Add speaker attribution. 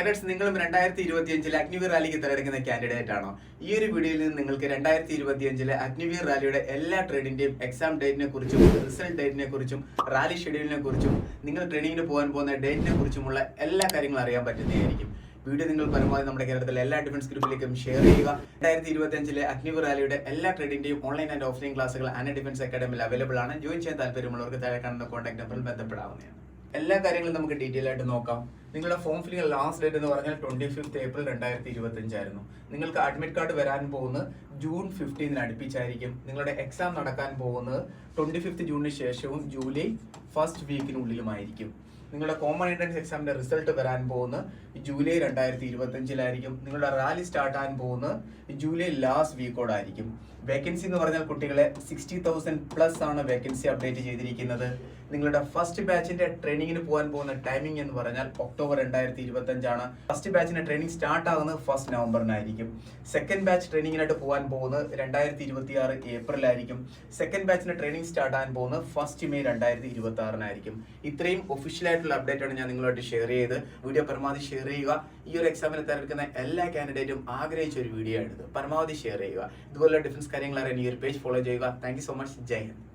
Speaker 1: Candidates നിങ്ങളും 2025 അഗ്നിവീർ റാലിക്ക് തിരഞ്ഞെടുക്കുന്ന കാൻഡിഡേറ്റ് ആണോ? ഈ ഒരു വീഡിയോയിൽ നിന്ന് നിങ്ങൾക്ക് 2025 അഗ്നിവീർ റാലിയുടെ എല്ലാ ട്രെയിനിന്റെയും എക്സാം ഡേറ്റിനെ കുറിച്ചും റിസൾട്ട് ഡേറ്റിനെ കുറിച്ചും റാലി ഷെഡ്യൂളിനെ കുറിച്ചും നിങ്ങൾ ട്രെയിനിങ്ങിന് പോകാൻ പോകുന്ന ഡേറ്റിനെ കുറിച്ചുമുള്ള എല്ലാ കാര്യങ്ങളും അറിയാൻ പറ്റുന്നതായിരിക്കും. വീഡിയോ നിങ്ങൾ പരമാവധി നമ്മുടെ കേരളത്തിലെ എല്ലാ ഡിഫൻസ് ഗ്രൂപ്പിലേക്കും ഷെയർ ചെയ്യുക. 2025 അഗ്നിവീർ റാലിയുടെ എല്ലാ ട്രെയിനിന്റെയും ഓൺലൈൻ ആൻഡ് ഓഫ്ലൈൻ ക്ലാസുകൾ അന ഡിഫൻസ് അക്കാഡമിയിൽ അവൈലബിൾ ആണ്. ജോയിൻ ചെയ്യാൻ താല്പര്യമുള്ളവർക്ക് താഴെ കാണുന്ന കോൺടാക്ട് നമ്പറിൽ ബന്ധപ്പെടാവുന്നതാണ്. എല്ലാ കാര്യങ്ങളും നമുക്ക് ഡീറ്റെയിൽ ആയിട്ട് നോക്കാം. നിങ്ങളുടെ ഫോം ഫില്ലിംഗ് ലാസ്റ്റ് ഡേറ്റ് എന്ന് പറഞ്ഞാൽ 25 ഏപ്രിൽ 2025 ആയിരുന്നു. നിങ്ങൾക്ക് അഡ്മിറ്റ് കാർഡ് വരാൻ പോകുന്നത് ജൂൺ 15 അടുപ്പിച്ചായിരിക്കും. നിങ്ങളുടെ എക്സാം നടക്കാൻ പോകുന്നത് 25 ജൂണിന് ശേഷവും ജൂലൈ ഫസ്റ്റ് വീക്കിനുള്ളിലുമായിരിക്കും. നിങ്ങളുടെ കോമൺ എൻട്രൻസ് എക്സാമിന്റെ റിസൾട്ട് വരാൻ പോകുന്നത് ജൂലൈ 2025 നിങ്ങളുടെ റാലി സ്റ്റാർട്ട് ആകാൻ പോകുന്നത് ജൂലൈ ലാസ്റ്റ് വീക്കോടായിരിക്കും. വേക്കൻസി എന്ന് പറഞ്ഞാൽ കുട്ടികളെ 60,000+ ആണ് വേക്കൻസി അപ്ഡേറ്റ് ചെയ്തിരിക്കുന്നത്. നിങ്ങളുടെ ഫസ്റ്റ് ബാച്ചിന്റെ ട്രെയിനിങ്ങിന് പോകാൻ പോകുന്ന ടൈമിംഗ് എന്ന് പറഞ്ഞാൽ ഒക്ടോബർ 2025 ആണ്. ഫസ്റ്റ് ബാച്ചിന്റെ ട്രെയിനിങ് സ്റ്റാർട്ട് ആകുന്നത് 1 നവംബറിനായിരിക്കും. സെക്കൻഡ് ബാച്ച് ട്രെയിനിങ്ങിനായിട്ട് പോകാൻ പോകുന്നത് 2026 ഏപ്രിലായിരിക്കും. സെക്കൻഡ് ബാച്ചിന്റെ ട്രെയിനിങ് സ്റ്റാർട്ട് ആകാൻ പോകുന്നത് 1 മെയ് 2026 ഇത്രയും ഒഫീഷ്യലായിട്ടുള്ള അപ്ഡേറ്റ് ആണ് ഞാൻ നിങ്ങളുമായിട്ട് ഷെയർ ചെയ്ത്. വീഡിയോ പരമാവധി ഷെയർ ചെയ്യുക. ഈ ഒരു എക്സാമിന് തിരഞ്ഞെടുക്കുന്ന എല്ലാ കാൻഡിഡേറ്റും ആഗ്രഹിച്ച ഒരു വീഡിയോ ആണിത്. പരമാവധി ഷെയർ ചെയ്യുക. ഇതുപോലുള്ള ഡിഫൻസ് കാര്യങ്ങൾ അറിയാൻ ഈ ഒരു പേജ് ഫോളോ ചെയ്യുക. Thank you so much. Jai Hind.